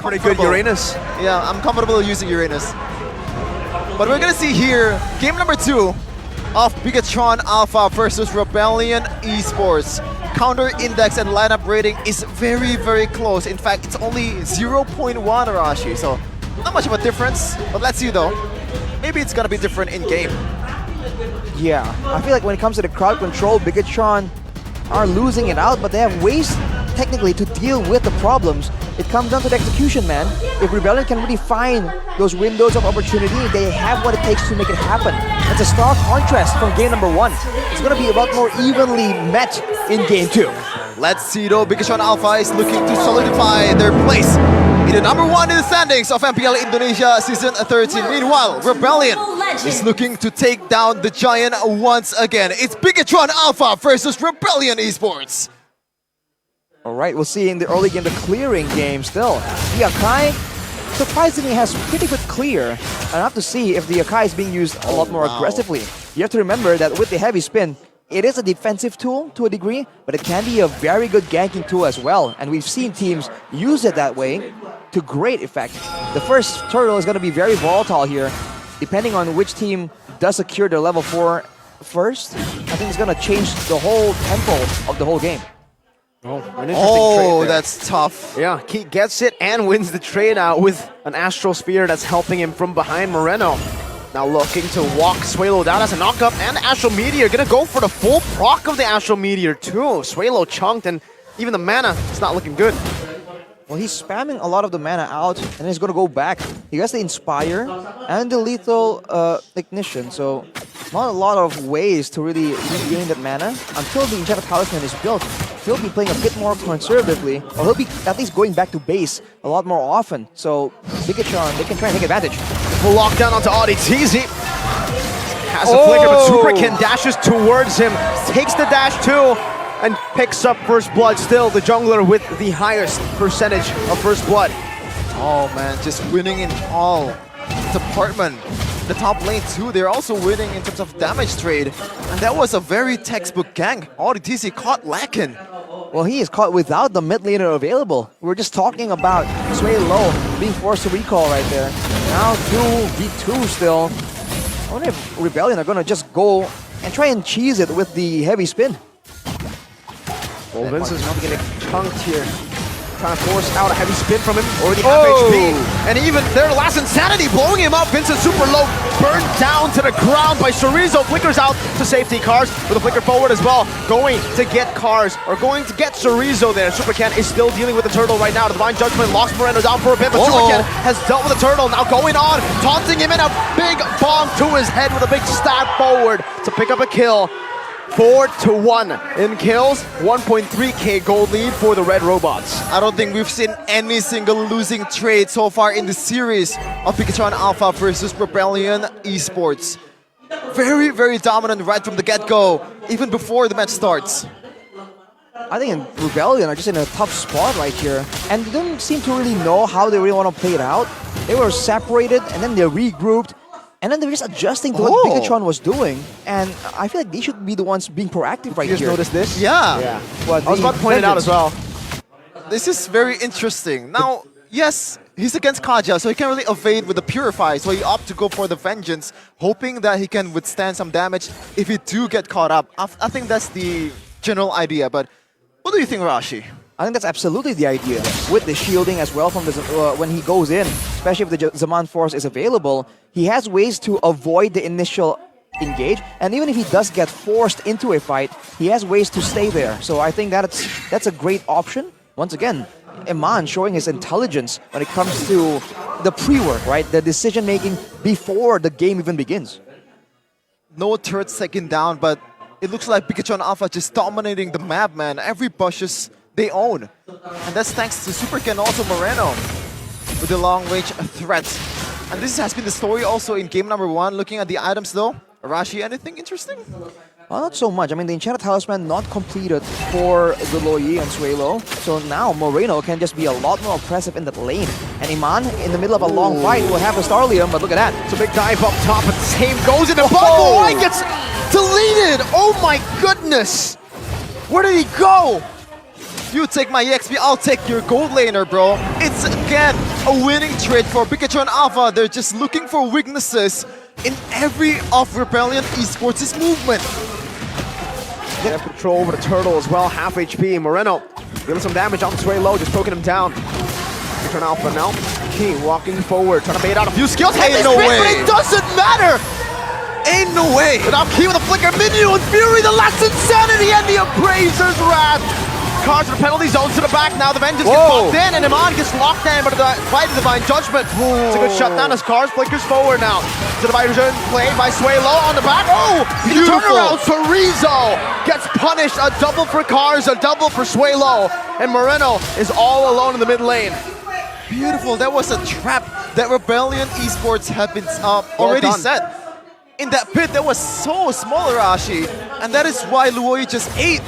pretty good Uranus. Yeah, I'm comfortable using Uranus. But we're gonna see here, game number 2 of BIGETRON Alpha versus Rebellion Esports. Counter index and lineup rating is very, very close. In fact, it's only 0.1 Arashi, so not much of a difference. But let's see though, maybe it's gonna be different in game. Yeah, I feel like when it comes to the crowd control, BIGETRON are losing it out, but they have ways technically to deal with the problems. It comes down to the execution, man. If Rebellion can really find those windows of opportunity, they have what it takes to make it happen. It's a stark contrast from game number 1. It's going to be a lot more evenly met in game 2. Let's see though, BIGETRON Alpha is looking to solidify their place in the number 1 in the standings of MPL Indonesia Season 13. Meanwhile, Rebellion is looking to take down the Giant once again. It's BIGETRON Alpha versus Rebellion Esports. Alright, we'll see in the early game, the clearing game still. The Akai surprisingly has pretty good clear. And I have to see if the Akai is being used a lot more aggressively. You have to remember that with the heavy spin, it is a defensive tool to a degree, but it can be a very good ganking tool as well. And we've seen teams use it that way to great effect. The first turtle is going to be very volatile here. Depending on which team does secure their level 4 first, I think it's going to change the whole tempo of the whole game. Oh, an interesting trade there. That's tough. Yeah, he gets it and wins the trade out with an Astral Sphere that's helping him from behind Moreno. Now looking to walk Swalo down as a knockup, and Astral Meteor gonna go for the full proc of the Astral Meteor too. Swalo chunked, and even the mana is not looking good. Well, he's spamming a lot of the mana out, and he's going to go back. He has the Inspire and the Lethal Ignition, so not a lot of ways to really regain that mana until the Enchanted Talisman is built. He'll be playing a bit more conservatively, or he'll be at least going back to base a lot more often. So BIGETRON, they can try and take advantage. Full lockdown onto Auditizi. Has a flicker, but Superkin dashes towards him, takes the dash too, and picks up first blood. Still the jungler with the highest percentage of first blood. Oh man, just winning in all department. The top lane too, they're also winning in terms of damage trade. And that was a very textbook gank. Auditizi caught lacking. Well, he is caught without the mid laner available. We were just talking about Swalo being forced to recall right there. Now 2v2 still. I wonder if Rebellion are going to just go and try and cheese it with the heavy spin. Well, Vince is not getting chunked here. Trying to force out a heavy spin from him. Already half HP. And even their last insanity blowing him up. Vincent super low. Burned down to the ground by Chorizo. Flickers out to safety. Cars with a flicker forward as well. Going to get Cars, or going to get Chorizo there. Supercan is still dealing with the turtle right now. The Divine Judgment locks Moreno down for a bit, but Supercan has dealt with the turtle. Now going on, taunting him in a big bomb to his head with a big stab forward to pick up a kill. 4-1 in kills, 1.3k gold lead for the Red Robots. I don't think we've seen any single losing trade so far in the series of BIGETRON Alpha versus Rebellion Esports. Very, very dominant right from the get-go, even before the match starts. I think Rebellion are just in a tough spot right here, and they don't seem to really know how they really want to play it out. They were separated, and then they regrouped, and then they're just adjusting to what BIGETRON was doing. And I feel like they should be the ones being proactive right here. You just noticed this? Yeah. Well, I was about to point it out as well. This is very interesting. Now, yes, he's against Kaja, so he can't really evade with the Purify, so he opts to go for the Vengeance, hoping that he can withstand some damage if he do get caught up. I think that's the general idea, but what do you think, Rashi? I think that's absolutely the idea. With the shielding as well from the when he goes in, especially if the Zaman Force is available, he has ways to avoid the initial engage, and even if he does get forced into a fight, he has ways to stay there. So I think that's a great option. Once again, Iman showing his intelligence when it comes to the pre-work, right? The decision-making before the game even begins. No third second down, but it looks like BIGETRON Alpha just dominating the map, man. Every bushes they own. And that's thanks to Superkin and also Moreno with the long-range threat. And this has been the story also in game number 1. Looking at the items though, Arashi, anything interesting? Well, not so much. I mean, the Enchanted Talisman not completed for the Loyi and Swalo. So now Moreno can just be a lot more oppressive in that lane. And Iman, in the middle of a long fight, will have a Starlium, but look at that. It's a big dive up top, but the same goes into Bug. Gets deleted! Oh my goodness! Where did he go? You take my EXP, I'll take your gold laner, bro. It's once again a winning trade for BIGETRON Alpha. They're just looking for weaknesses in every of Rebellion Esports' movement. They have control over the turtle as well, half HP. Moreno giving some damage on Sway Low, just poking him down. BIGETRON Alpha now. Key walking forward, trying to bait out a few skills. Ain't no way. But it doesn't matter! Ain't no way! But now Key with a flicker, Minion, Fury, the last insanity, and the Appraiser's Wrath. Cards for penalty zones to the back. Now the Vengeance gets locked in, and Iman gets locked in, but the fight of Divine Judgment. It's a good shutdown as Cars flickers forward now. To the Bison played by Sway Low on the back. Oh! Beautiful. Turnaround, Chorizo gets punished. A double for Cars, a double for Sway Low. And Moreno is all alone in the mid lane. Beautiful. That was a trap that Rebellion Esports had been already done. set. In that pit that was so small, Arashi, and that is why Luoyi just ate.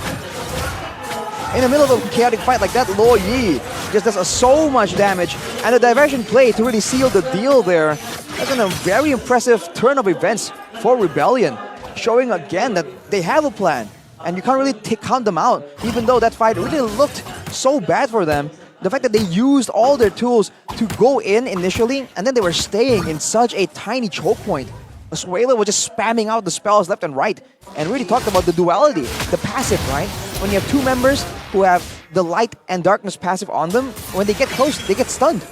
In the middle of a chaotic fight like that, Luo Yi just does so much damage, and the diversion play to really seal the deal there. That's been a very impressive turn of events for Rebellion, showing again that they have a plan, and you can't really count them out, even though that fight really looked so bad for them. The fact that they used all their tools to go in initially, and then they were staying in such a tiny choke point. Suela was just spamming out the spells left and right, and really talked about the duality, the passive, right? When you have two members who have the light and darkness passive on them, when they get close, they get stunned.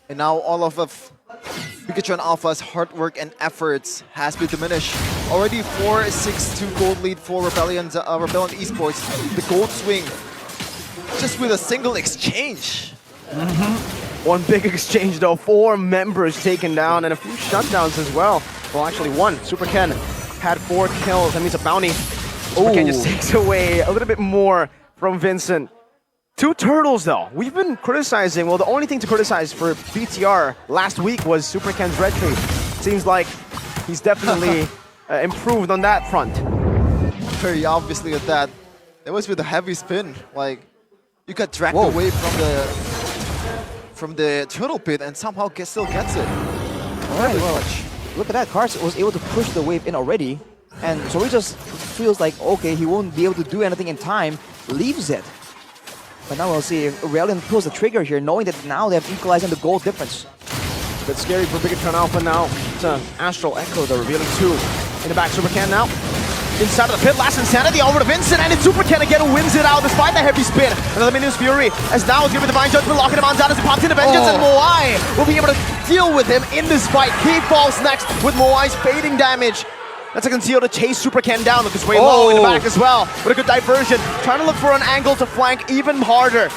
And now all of BIGETRON Alpha's hard work and efforts has been diminished. Already 4-6-2 gold lead for Rebellion Esports. The gold swing, just with a single exchange. One big exchange though, 4 members taken down and a few shutdowns as well. Well, actually one. Super Ken had 4 kills. That means a bounty. Super Ken just takes away a little bit more from Vincent. 2 turtles though. We've been criticizing, well, the only thing to criticize for BTR last week was Super Ken's red tree. Seems like he's definitely improved on that front. Very obviously with that. It was with a heavy spin. Like, you got dragged away from the turtle pit and somehow still gets it. Alright, well, look at that. Cars was able to push the wave in already, and so he just feels like, okay, he won't be able to do anything in time, leaves it. But now we'll see if Rebellion pulls the trigger here, knowing that now they have equalized on the goal difference. A bit scary for BIGETRON Alpha now. It's Astral Echo, they're revealing 2. In the back, Super Ken now. Inside of the pit, last insanity over to Vincent, and it's Super Ken again who wins it out despite the heavy spin. Another Minion's Fury, as now is giving Divine Judgment, locking him on down as he pops into Vengeance, and Moai will be able to deal with him in this fight. He falls next with Moai's fading damage. That's a conceal to chase Super Ken down. Look, it's way low in the back as well. But a good diversion, trying to look for an angle to flank even harder.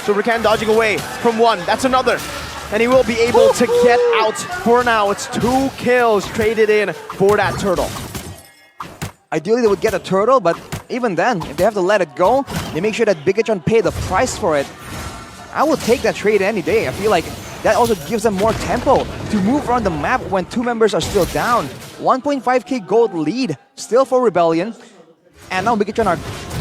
Super Ken dodging away from 1, that's another. And he will be able to get out for now. It's 2 kills traded in for that turtle. Ideally, they would get a turtle, but even then, if they have to let it go, they make sure that BIGETRON pay the price for it. I would take that trade any day. I feel like that also gives them more tempo to move around the map when 2 members are still down. 1.5k gold lead still for Rebellion. And now BIGETRON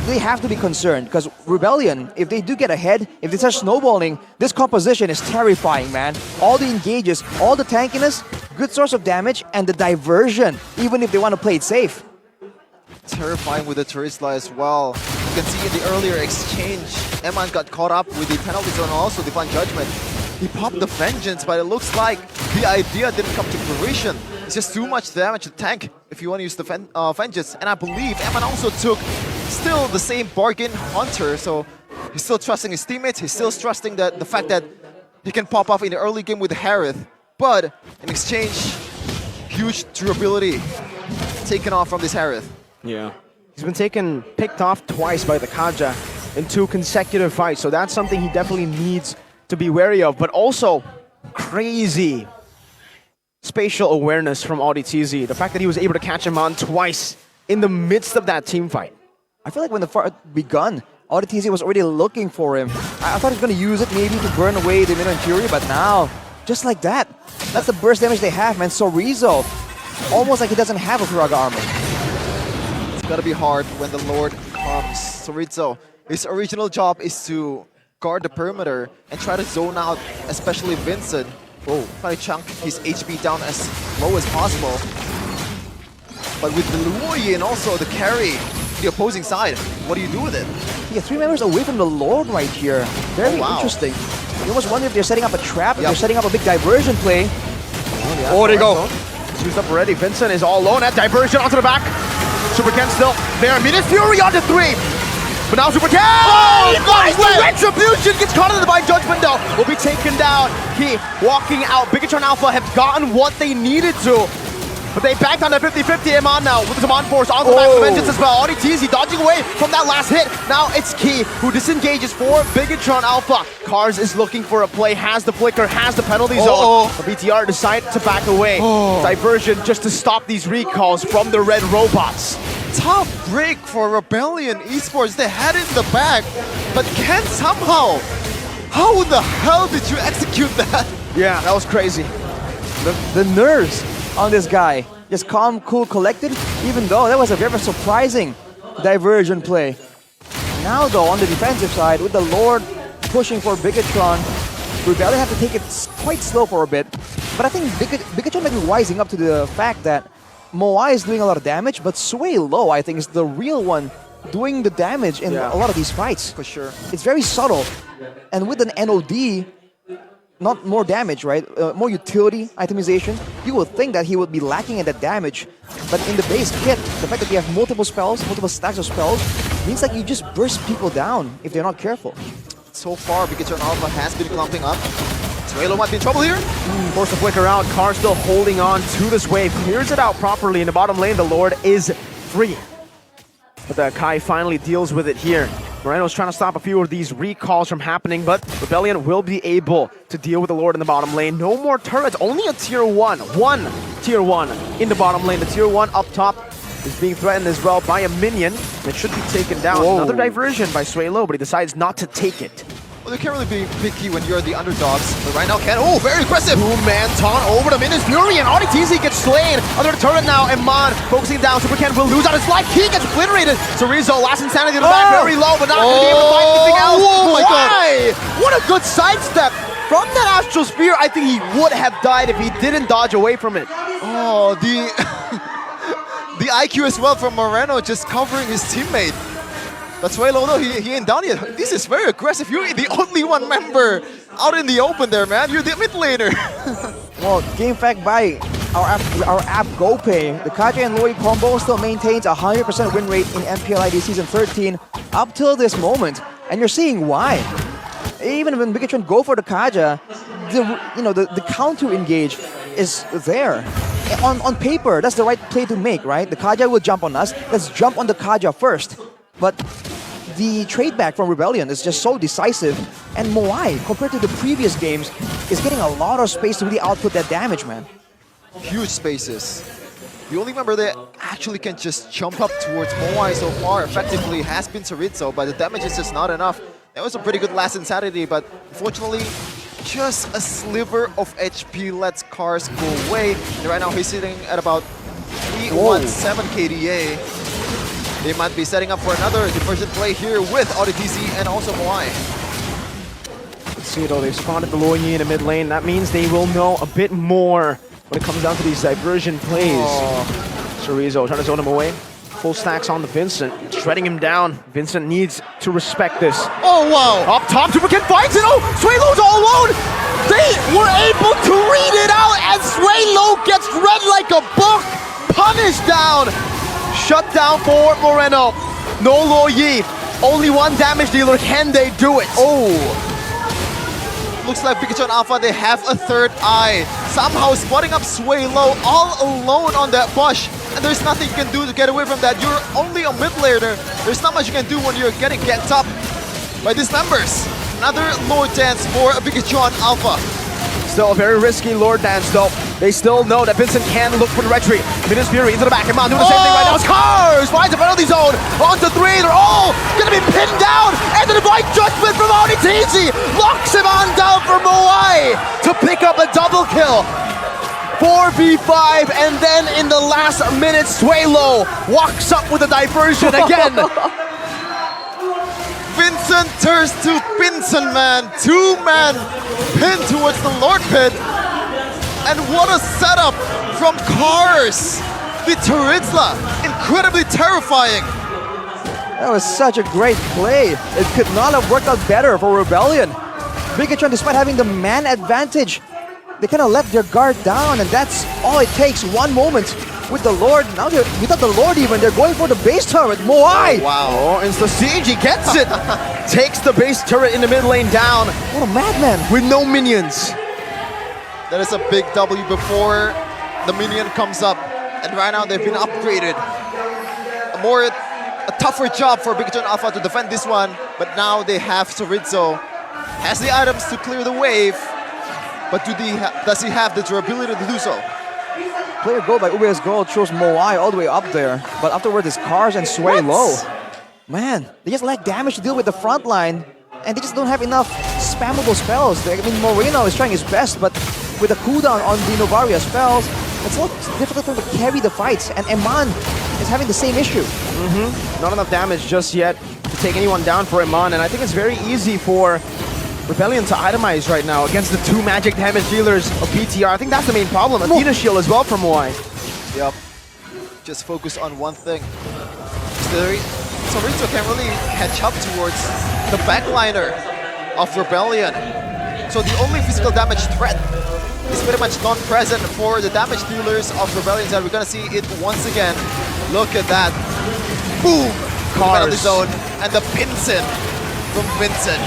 they have to be concerned, because Rebellion, if they do get ahead, if they start snowballing, this composition is terrifying, man. All the engages, all the tankiness, good source of damage, and the diversion, even if they want to play it safe. Terrifying with the Terisla as well. You can see in the earlier exchange, Eman got caught up with the penalty zone and also Divine Judgment. He popped the Vengeance, but it looks like the idea didn't come to fruition. It's just too much damage to tank if you want to use the Vengeance. And I believe Eman also took still the same bargain Hunter, so he's still trusting his teammates, he's still trusting the fact that he can pop off in the early game with Harith. But in exchange, huge durability taken off from this Harith. Yeah. He's been picked off twice by the Kaja in 2 consecutive fights, so that's something he definitely needs to be wary of. But also, crazy spatial awareness from AudiTZ. The fact that he was able to catch him on twice in the midst of that team fight. I feel like when the fight begun, AudiTZ was already looking for him. I thought he was going to use it maybe to burn away the Minion Fury, but now, just like that, that's the burst damage they have, man. Chorizo, almost like he doesn't have a Firaga armor. It's gotta be hard when the Lord comes. Chorizo, his original job is to guard the perimeter and try to zone out, especially Vincent. Try to chunk his HP down as low as possible. But with the Luoyi and also the carry, the opposing side, what do you do with it? Yeah, 3 members away from the Lord right here. Very interesting. You almost wonder if they're setting up a trap, if Yep. they're setting up a big diversion play. Oh, there you go. It's used up already. Vincent is all alone at diversion onto the back. Super Ken still there. Minus Fury on the 3. But now Super Ken! Oh, nice! The Retribution gets caught in the Divine Judgment though. Will be taken down. He walking out. Bigetron Alpha have gotten what they needed to. But they backed on the 50-50 Iman now with some on-force on the back of Vengeance as well. ODTZ dodging away from that last hit. Now it's Key who disengages for Bigetron Alpha. Cars is looking for a play, has the flicker, has the penalty zone. But BTR decide to back away. Diversion just to stop these recalls from the red robots. Tough break for Rebellion Esports. They had it in the bag, but Ken somehow. How the hell did you execute that? Yeah, that was crazy. The nerves on this guy. Just calm, cool, collected, even though that was a very surprising diversion play. Now though, on the defensive side, with the Lord pushing for Bigetron, Rebellion have to take it quite slow for a bit. But I think Bigetron might be wising up to the fact that Moai is doing a lot of damage, but Sway Low, I think, is the real one doing the damage in a lot of these fights. For sure. It's very subtle. And with an NOD, not more damage, right? More utility itemization. You would think that he would be lacking in that damage. But in the base kit, the fact that you have multiple spells, multiple stacks of spells, means that you just burst people down if they're not careful. So far, Bigetron Alpha has been clumping up. Suelo might be in trouble here. Force the flicker out. Car still holding on to this wave. Clears it out properly in the bottom lane. The Lord is free. But the Kai finally deals with it here. Moreno's trying to stop a few of these recalls from happening, but Rebellion will be able to deal with the Lord in the bottom lane. No more turrets, only a tier 1. One tier 1 in the bottom lane. The tier 1 up top is being threatened as well by a minion. And it should be taken down. Another diversion by Suelo, but he decides not to take it. Well, you can't really be picky when you're the underdogs. But right now, Ken, very aggressive. Two-man taunt over the Minus Fury, and ODTZ gets slain. Under the turret now, Iman focusing down. Super Ken will lose out his life. He gets obliterated. Cerezo, last insanity in the back, very low, but not going to be able to find anything else. Oh my God. What a good sidestep. From that Astral Spear, I think he would have died if he didn't dodge away from it. Oh, the the IQ as well from Moreno just covering his teammate. But Suelo, though, he ain't down yet. This is very aggressive. You're the only one member out in the open there, man. You're the mid laner. Well, game fact by our app GoPay, the Kaja and Loi combo still maintains a 100% win rate in MPL ID Season 13 up till this moment. And you're seeing why. Even when Bigetron go for the Kaja, the counter engage is there. On paper, that's the right play to make, right? The Kaja will jump on us. Let's jump on the Kaja first. But the trade back from Rebellion is just so decisive, and Moai, compared to the previous games, is getting a lot of space to really output that damage, man. Huge spaces. The only member that actually can just jump up towards Moai so far effectively has been Cerezo, but the damage is just not enough. That was a pretty good last insanity, but unfortunately, just a sliver of HP lets Cars go away. And right now he's sitting at about 317 KDA. They might be setting up for another diversion play here with ODTZ and also Moai. Let's see though, they've spotted the Luoyi in the mid lane. That means they will know a bit more when it comes down to these diversion plays. Cerezo trying to zone him away. Full stacks on the Vincent, shredding him down. Vincent needs to respect this. Oh wow! Up top, Super Ken fights it. Oh, Suelo's all alone. They were able to read it out, and Suelo gets read like a book. Punished down. Shut down for Moreno. No Luoyi. Only one damage dealer. Can they do it? Oh! Looks like Bigetron Alpha, they have a third eye. Somehow spotting up Suelo all alone on that bush. And there's nothing you can do to get away from that. You're only a mid laner. There's not much you can do when you're getting ganked up by these members. Another Lord Dance for Bigetron Alpha. Still a very risky Lord Dance though. They still know that Vincent can look for the retreat. Minus Fury into the back. Iman doing the same thing right now. Cars finds a penalty zone. Onto 3. They're all gonna be pinned down. And the Divine Judgment from ODTZ locks him on down for Moai to pick up a double kill. 4v5, and then in the last minute, Suelo walks up with a diversion again. Vincent turns to Vincent, man. 2-man pin towards the Lord Pit. And what a setup from Cars. The Turitzla, incredibly terrifying. That was such a great play. It could not have worked out better for Rebellion. BIGETRON, despite having the man advantage, they kind of let their guard down, and that's all it takes. One moment with the Lord. Now they're without the Lord even. They're going for the base turret. Moai! Wow. Oh, insta siege, he gets it! Takes the base turret in the mid lane down What a madman. with no minions. That is a big W before the minion comes up. And right now they've been upgraded. A tougher job for BIGETRON Alpha to defend this one. But now they have Chorizo. Has the items to clear the wave. But does he have the durability to do so? Player goal by UBS Gold chose Moai all the way up there. But afterwards it's Cars and Sway low. Man, they just lack damage to deal with the front line. And they just don't have enough spammable spells. I mean, Moreno is trying his best, but with a cooldown on the Novaria spells, it's a little difficult for him to carry the fights. And Eman is having the same issue. Not enough damage just yet to take anyone down for Iman, and I think it's very easy for Rebellion to itemize right now against the two magic damage dealers of BTR. I think that's the main problem. Athena Shield as well from Moai. Yep. Just focus on one thing. Chorizo can really catch up towards the backliner of Rebellion. So the only physical damage threat is pretty much non-present for the damage dealers of Rebellion, and we're gonna see it once again. Look at that. Boom! Cars of the zone, and the Pinson from Vincent.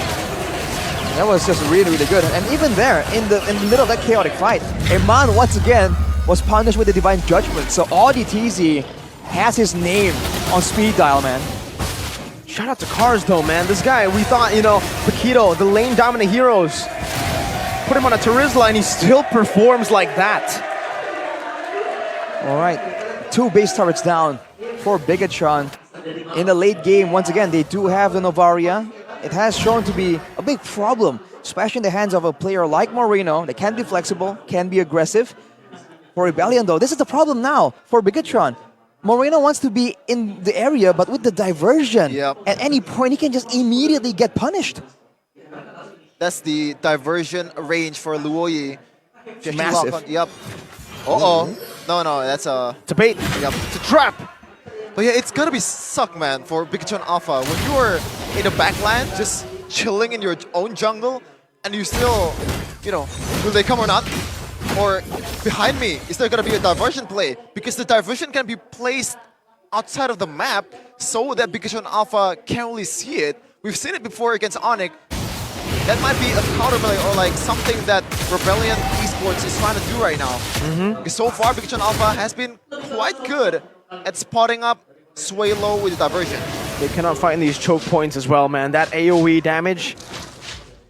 That was just really, really good. And even there, in the middle of that chaotic fight, Eman once again was punished with the Divine Judgment. So Audi TZ has his name on speed dial, man. Shout out to Cars though, man. This guy, we thought, you know, Paquito, the lane dominant heroes, put him on a Terizla and he still performs like that. All right, 2 base turrets down for BIGETRON. In the late game, once again, they do have the Novaria. It has shown to be a big problem, especially in the hands of a player like Moreno. They can be flexible, can be aggressive. For Rebellion though, this is the problem now for BIGETRON. Moreno wants to be in the area, but with the diversion, at any point he can just immediately get punished. That's the diversion range for Luoyi. Massive. Yep. Uh-oh. No, that's a... It's a bait. Yep. It's a trap. But yeah, it's gonna be suck, man, for BIGETRON Alpha. When you are in a backland, just chilling in your own jungle, and you still, you know, will they come or not? Or behind me, is there gonna be a diversion play? Because the diversion can be placed outside of the map so that BIGETRON Alpha can't really see it. We've seen it before against Onyx. That might be a counterplay or like something that Rebellion Esports is trying to do right now. Because so far, BIGETRON Alpha has been quite good at spotting up Sway low with the diversion. They cannot find these choke points as well, man. That AoE damage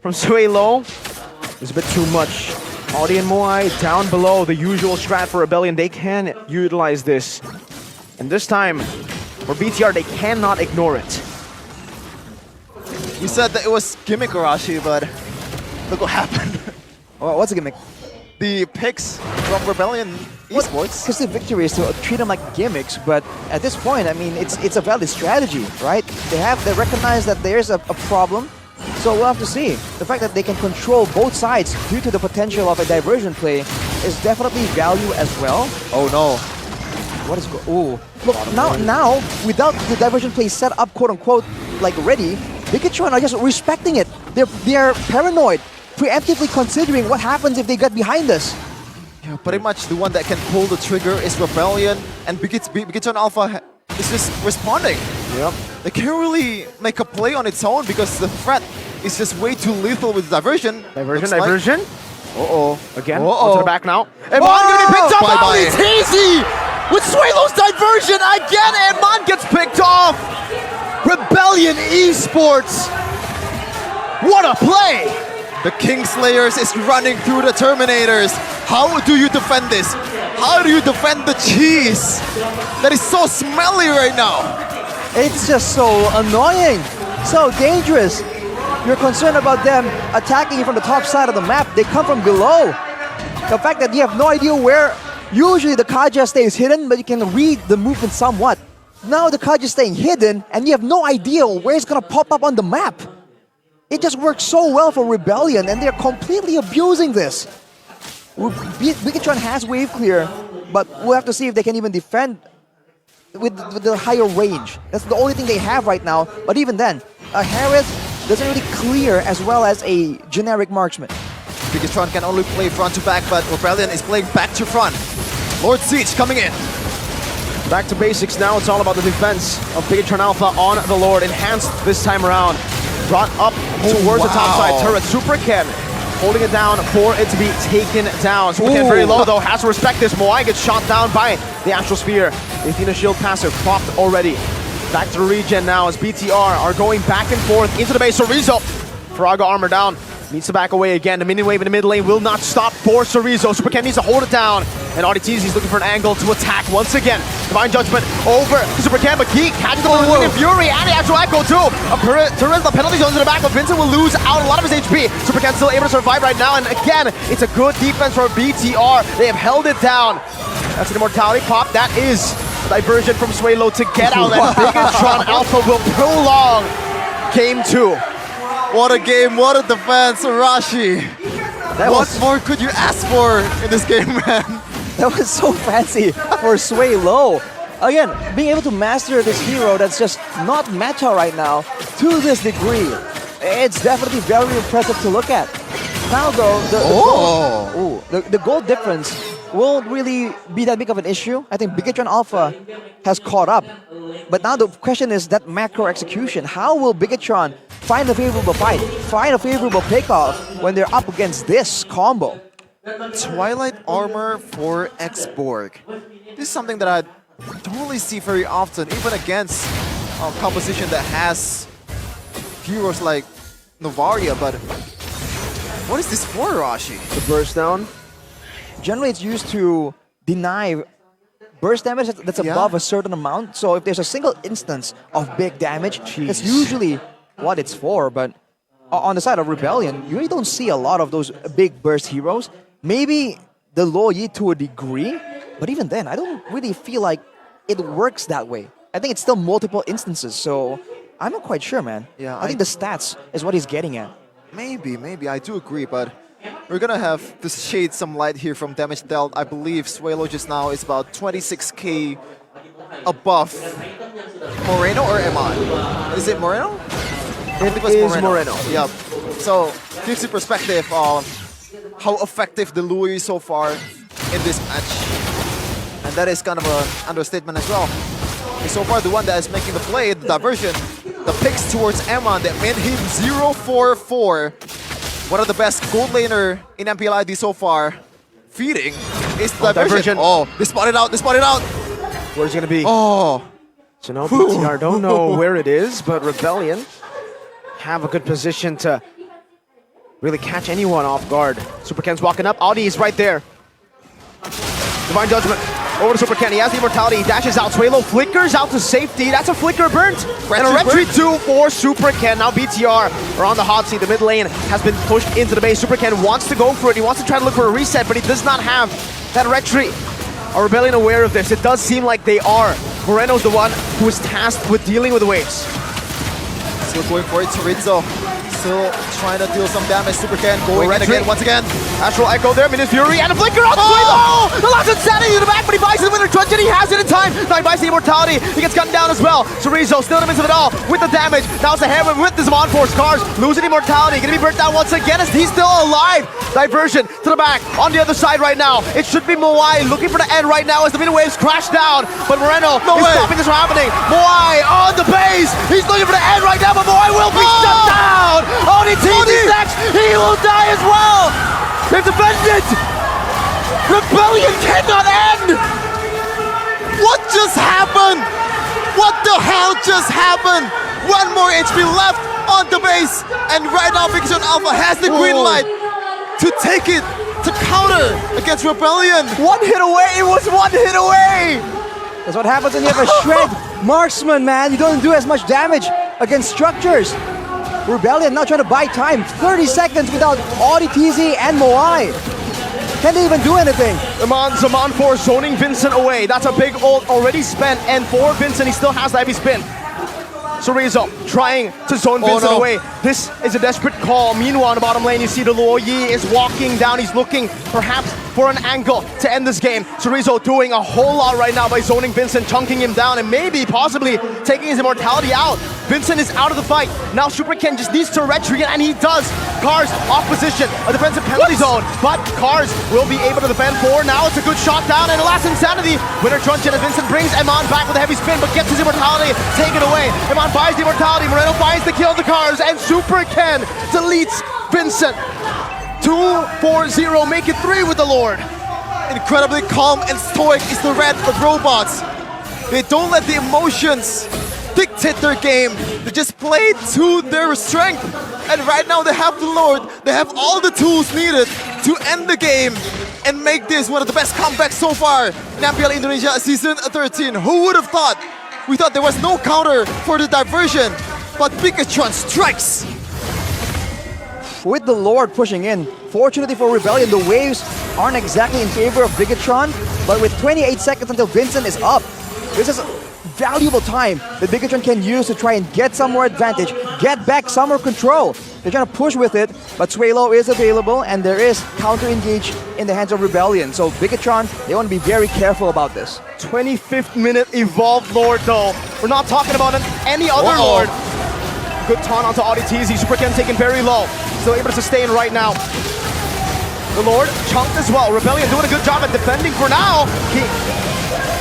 from Sway low is a bit too much. Audi and Moai down below, the usual strat for Rebellion. They can utilize this. And this time, for BTR, they cannot ignore it. We said that it was gimmick Arashi, but look what happened. What's a gimmick? The picks from Rebellion Esports. Because the victory is to treat them like gimmicks, but at this point, I mean, it's a valid strategy, right? They recognize that there's a problem, so we'll have to see. The fact that they can control both sides due to the potential of a diversion play is definitely value as well. Oh no. What is ooh. Look, now, without the diversion play set up, quote unquote, like ready, BIGETRON are just respecting it. They're paranoid, preemptively considering what happens if they get behind us. Yeah, pretty much the one that can pull the trigger is Rebellion, and BIGETRON Alpha is just responding. Yep. They can't really make a play on its own because the threat is just way too lethal with diversion. Diversion. Uh-oh. Again, Uh-oh. onto the back now. Eman gonna be picked up by Easy with Swaylo's diversion again. Eman gets picked off. Rebellion Esports. What a play! The Kingslayers is running through the Terminators. How do you defend this? How do you defend the cheese that is so smelly right now? It's just so annoying, so dangerous. You're concerned about them attacking you from the top side of the map. They come from below. The fact that you have no idea where, usually the Kaja stays hidden, but you can read the movement somewhat. Now the Kaja is staying hidden, and you have no idea where it's gonna pop up on the map. It just works so well for Rebellion, and they're completely abusing this. BIGETRON has wave clear, but we'll have to see if they can even defend with the higher range. That's the only thing they have right now. But even then, Harris doesn't really clear as well as a generic marksman. BIGETRON can only play front to back, but Rebellion is playing back to front. Lord Siege coming in. Back to basics now. It's all about the defense of BIGETRON Alpha on the Lord. Enhanced this time around. Brought up towards the top side turret. Super Ken holding it down for it to be taken down. Super Ken very low though. Has to respect this. Moai gets shot down by the Astral Sphere. The Athena Shield passive popped already. Back to the regen now as BTR are going back and forth into the base. Sorizo, Faraga armor down. Needs to back away again. The minion wave in the mid lane will not stop for Sorizo. Super Ken needs to hold it down. And RDTZ is looking for an angle to attack once again. Divine Judgment over to Super Ken, but he catches the Minion Fury and the actual Echo too. Torrential penalty zones in the back, but Vincent will lose out a lot of his HP. Super Ken still able to survive right now, and again, it's a good defense for BTR. They have held it down. That's an immortality pop. That is diversion from Suelo to get out. And BIGETRON Alpha will prolong game 2. What a game, what a defense, Rashi. What more could you ask for in this game, man? That was so fancy for Suelo. Again, being able to master this hero that's just not meta right now to this degree, it's definitely very impressive to look at. Now though, the goal difference won't really be that big of an issue. I think BIGETRON Alpha has caught up. But now the question is that macro execution. How will BIGETRON find a favorable fight, find a favorable takeoff when they're up against this combo? Twilight Armor for X-Borg. This is something that I don't really see very often, even against a composition that has heroes like Novaria, but what is this for, Rashi? The burst down. Generally, it's used to deny burst damage that's above a certain amount. So if there's a single instance of big damage, that's usually what it's for. But on the side of Rebellion, you really don't see a lot of those big burst heroes. Maybe the Luo Yi to a degree, but even then, I don't really feel like it works that way. I think it's still multiple instances, so I'm not quite sure, man. Yeah, I think the stats is what he's getting at. Maybe, I do agree, but we're gonna have to shade some light here from damage dealt. I believe Suelo just now is about 26k above Moreno, or am I? Is it Moreno? It is Moreno. Yeah. So gives you perspective of how effective the Luo is so far in this match. And that is kind of an understatement as well. And so far, the one that is making the play, the diversion, the picks towards Emma that made him 0-4-4. One of the best gold laner in MPL ID so far. Feeding is the diversion. Oh, they spotted out, Where's it gonna be? Oh. So no, BTR don't know where it is, but Rebellion have a good position to really catch anyone off guard. Super Ken's walking up. Audi is right there. Divine Judgment over to Super Ken. He has the immortality. He dashes out. Suelo flickers out to safety. That's a flicker burnt. And a retreat 2 for Super Ken. Now BTR are on the hot seat. The mid lane has been pushed into the base. Super Ken wants to go for it. He wants to try to look for a reset, but he does not have that retreat. Are Rebellion aware of this? It does seem like they are. Moreno's the one who is tasked with dealing with the waves. Still going for it, Chorizo. Still trying to deal some damage. Super Ken going in again, once again. Astral Echo there, Minion Fury, and a flicker on Suelo! The last insanity in the back, but he buys the winner trunch, and he has it in time. Now he buys the immortality. He gets gunned down as well. Chorizo still in the midst of it all with the damage. Now it's the Hammer with his on-force cars, losing immortality. Gonna be burnt down once again as he's still alive. Diversion to the back on the other side right now. It should be Moai looking for the end right now as the minion waves crash down. But Moreno is stopping this from happening. Moai on the base. He's looking for the end right now, but Moai will be shut down. ODTZ next. He will die as well. They've defended it. Rebellion cannot end. What just happened? What the hell just happened? One more HP left on the base, and right now BIGETRON Alpha has the green light to take it, to counter against Rebellion. One hit away, it was one hit away! That's what happens when you have a shred marksman, man. You don't do as much damage against structures. Rebellion now trying to buy time. 30 seconds without ODTZ and Moai. Can't they even do anything? Zaman for zoning Vincent away. That's a big ult already spent, and for Vincent, he still has the heavy spin. Sorizo trying to zone Vincent away. This is a desperate call. Meanwhile, in the bottom lane, you see the Luo Yi is walking down. He's looking perhaps for an angle to end this game. Chorizo doing a whole lot right now by zoning Vincent, chunking him down, and maybe possibly taking his immortality out. Vincent is out of the fight. Now Super Ken just needs to retreat, and he does. Cars off position, a defensive penalty zone, but Cars will be able to defend for now. It's a good shot down, and a last insanity. Winner Truncheon as Vincent brings Eman back with a heavy spin, but gets his immortality taken away. Eman buys the immortality, Moreno finds the kill of the Cars, and Super Ken deletes Vincent. 2-4-0, make it 3 with the Lord. Incredibly calm and stoic is the red robots. They don't let the emotions dictate their game. They just play to their strength. And right now they have the Lord. They have all the tools needed to end the game and make this one of the best comebacks so far in MPL Indonesia Season 13. Who would have thought? We thought there was no counter for the diversion, but BIGETRON strikes. With the Lord pushing in, fortunately for Rebellion, the waves aren't exactly in favor of BIGETRON, but with 28 seconds until Vincent is up, this is valuable time that BIGETRON can use to try and get some more advantage, get back some more control. They're trying to push with it, but Suelo is available and there is counter-engage in the hands of Rebellion. So BIGETRON, they want to be very careful about this. 25th minute evolved Lord though. We're not talking about any other Lord. Good taunt onto AudiTZ. Super Ken taken very low. Still able to sustain right now. The Lord chunked as well. Rebellion doing a good job at defending for now.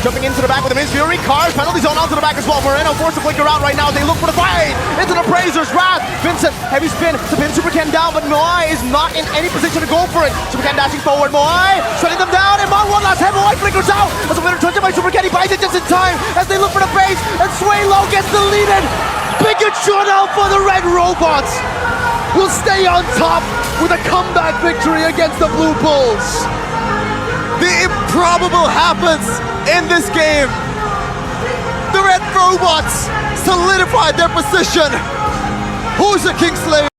Jumping into the back with the Miz Fury. Cars, penalty zone onto the back as well. Moreno forced to flicker out right now. They look for the fight. Into the Appraiser's Wrath. Vincent, heavy spin to pin Super Ken down, but Moai is not in any position to go for it. Super Ken dashing forward. Moai shutting them down. And one last hit. Moai flickers out. As a winner touched by Super Ken, he buys it just in time as they look for the face. And Suelo gets deleted. BIGETRON out for the Red Robots. Will stay on top with a comeback victory against the Blue Bulls. The improbable happens in this game. The Red Robots solidified their position. Who's the Kingslayer?